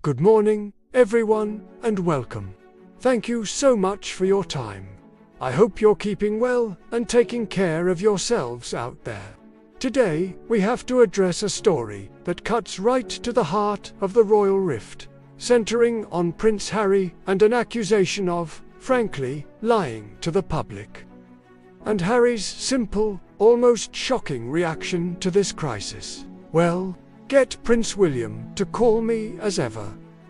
Good morning, everyone, and welcome. Thank you so much for your time. I hope you're keeping well and taking care of yourselves out there. Today, we have to address a story that cuts right to the heart of the royal rift, centering on Prince Harry and an accusation of, frankly, lying to the public. And Harry's simple, almost shocking reaction to this crisis. Well, get Prince William to call me as ever.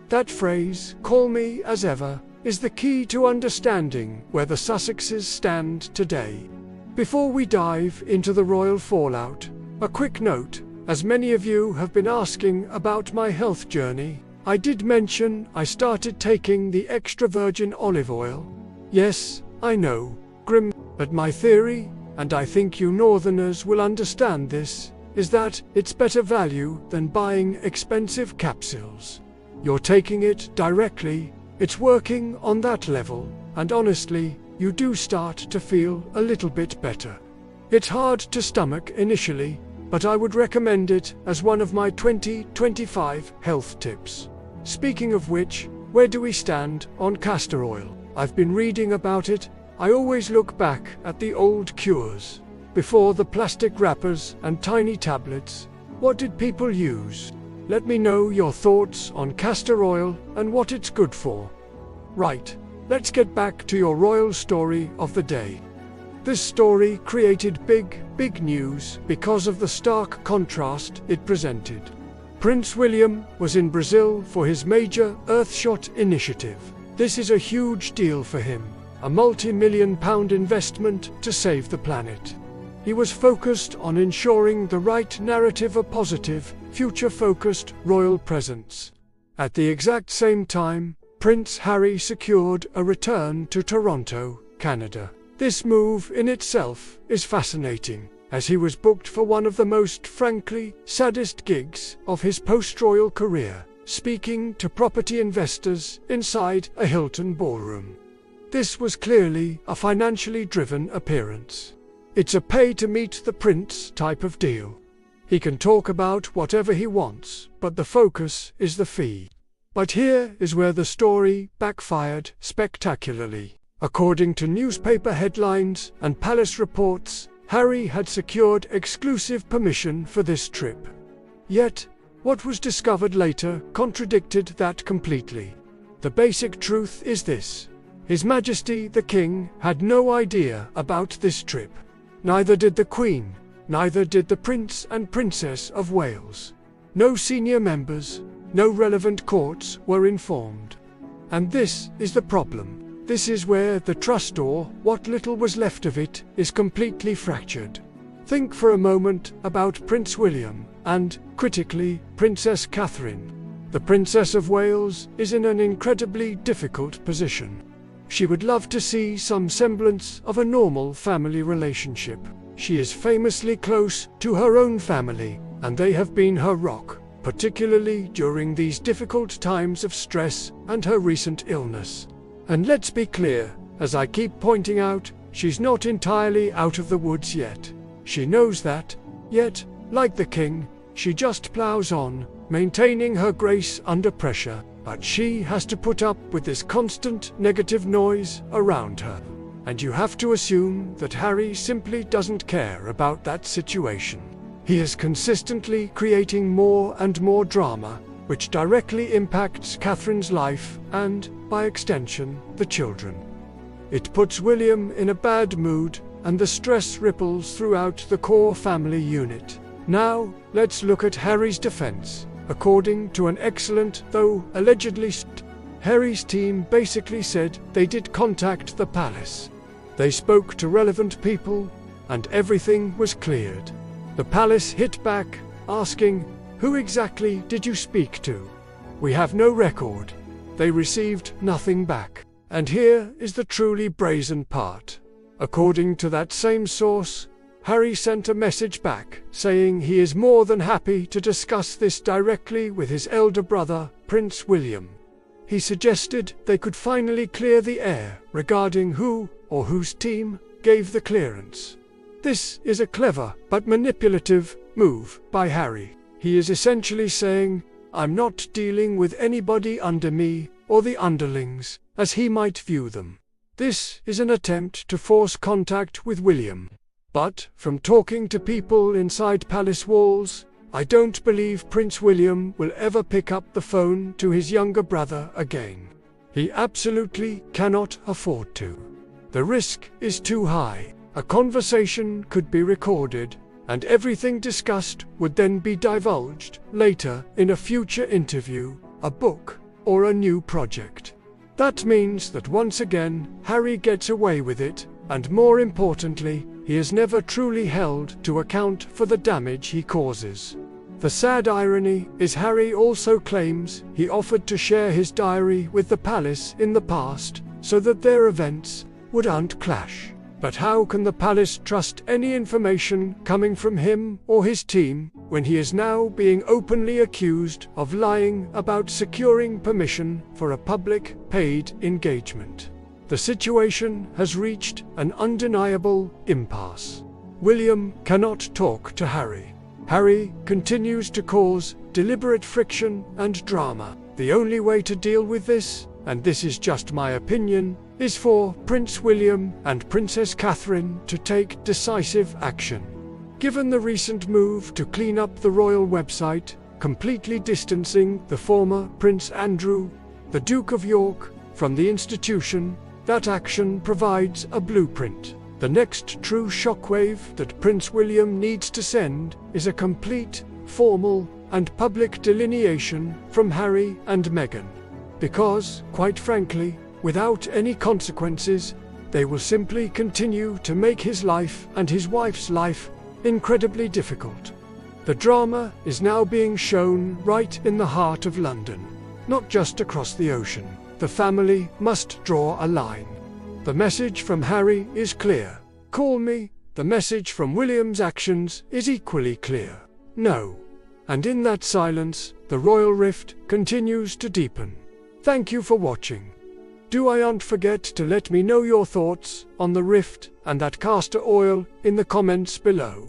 That phrase, call me as ever, is the key to understanding where the Sussexes stand today. Before we dive into the royal fallout, a quick note: as many of you have been asking about my health journey, I did mention I started taking the extra virgin olive oil. Yes, I know, grim, but my theory, and I think you northerners will understand this, is that it's better value than buying expensive capsules. You're taking it directly, it's working on that level, and honestly, you do start to feel a little bit better. It's hard to stomach initially, but I would recommend it as one of my 2025 health tips. Speaking of which, where do we stand on castor oil? I've been reading about it. I always look back at the old cures. Before the plastic wrappers and tiny tablets, what did people use? Let me know your thoughts on castor oil and what it's good for. Right, let's get back to your royal story of the day. This story created big news because of the stark contrast it presented. Prince William was in Brazil for his major Earthshot initiative. This is a huge deal for him, a multi-million-pound investment to save the planet. He was focused on ensuring the right narrative, a positive, future-focused royal presence. At the exact same time, Prince Harry secured a return to Toronto, Canada. This move in itself is fascinating, as he was booked for one of the most frankly saddest gigs of his post-royal career, speaking to property investors inside a Hilton ballroom. This was clearly a financially driven appearance. It's a pay-to-meet-the-prince type of deal. He can talk about whatever he wants, but the focus is the fee. But here is where the story backfired spectacularly. According to newspaper headlines and palace reports, Harry had secured exclusive permission for this trip. Yet, what was discovered later contradicted that completely. The basic truth is this: His Majesty the King had no idea about this trip. Neither did the Queen, neither did the Prince and Princess of Wales. No senior members, no relevant courts were informed. And this is the problem. This is where the trust, or what little was left of it, is completely fractured. Think for a moment about Prince William and, critically, Princess Catherine. The Princess of Wales is in an incredibly difficult position. She would love to see some semblance of a normal family relationship. She is famously close to her own family, and they have been her rock, particularly during these difficult times of stress and her recent illness. And let's be clear, as I keep pointing out, she's not entirely out of the woods yet. She knows that, yet, like the king, she just plows on, maintaining her grace under pressure. But she has to put up with this constant negative noise around her. And you have to assume that Harry simply doesn't care about that situation. He is consistently creating more and more drama, which directly impacts Catherine's life and, by extension, the children. It puts William in a bad mood, and the stress ripples throughout the core family unit. Now, let's look at Harry's defense. According to an excellent, though allegedly Harry's team basically said they did contact the palace. They spoke to relevant people, and everything was cleared. The palace hit back, asking, "Who exactly did you speak to?" "We have no record." They received nothing back. And here is the truly brazen part. According to that same source, Harry sent a message back, saying he is more than happy to discuss this directly with his elder brother, Prince William. He suggested they could finally clear the air regarding who, or whose team, gave the clearance. This is a clever but manipulative move by Harry. He is essentially saying, I'm not dealing with anybody under me, or the underlings, as he might view them. This is an attempt to force contact with William. But, from talking to people inside palace walls, I don't believe Prince William will ever pick up the phone to his younger brother again. He absolutely cannot afford to. The risk is too high. A conversation could be recorded, and everything discussed would then be divulged later in a future interview, a book, or a new project. That means that once again, Harry gets away with it, and more importantly, he is never truly held to account for the damage he causes. The sad irony is Harry also claims he offered to share his diary with the palace in the past, so that their events wouldn't clash. But how can the palace trust any information coming from him or his team, when he is now being openly accused of lying about securing permission for a public, paid engagement? The situation has reached an undeniable impasse. William cannot talk to Harry. Harry continues to cause deliberate friction and drama. The only way to deal with this, and this is just my opinion, is for Prince William and Princess Catherine to take decisive action. Given the recent move to clean up the royal website, completely distancing the former Prince Andrew, the Duke of York, from the institution, that action provides a blueprint. The next true shockwave that Prince William needs to send is a complete, formal, and public delineation from Harry and Meghan. Because, quite frankly, without any consequences, they will simply continue to make his life and his wife's life incredibly difficult. The drama is now being shown right in the heart of London, not just across the ocean. The family must draw a line. The message from Harry is clear. Call me. The message from William's actions is equally clear. No. And in that silence, the royal rift continues to deepen. Thank you for watching. Don't forget to let me know your thoughts on the rift and that castor oil in the comments below.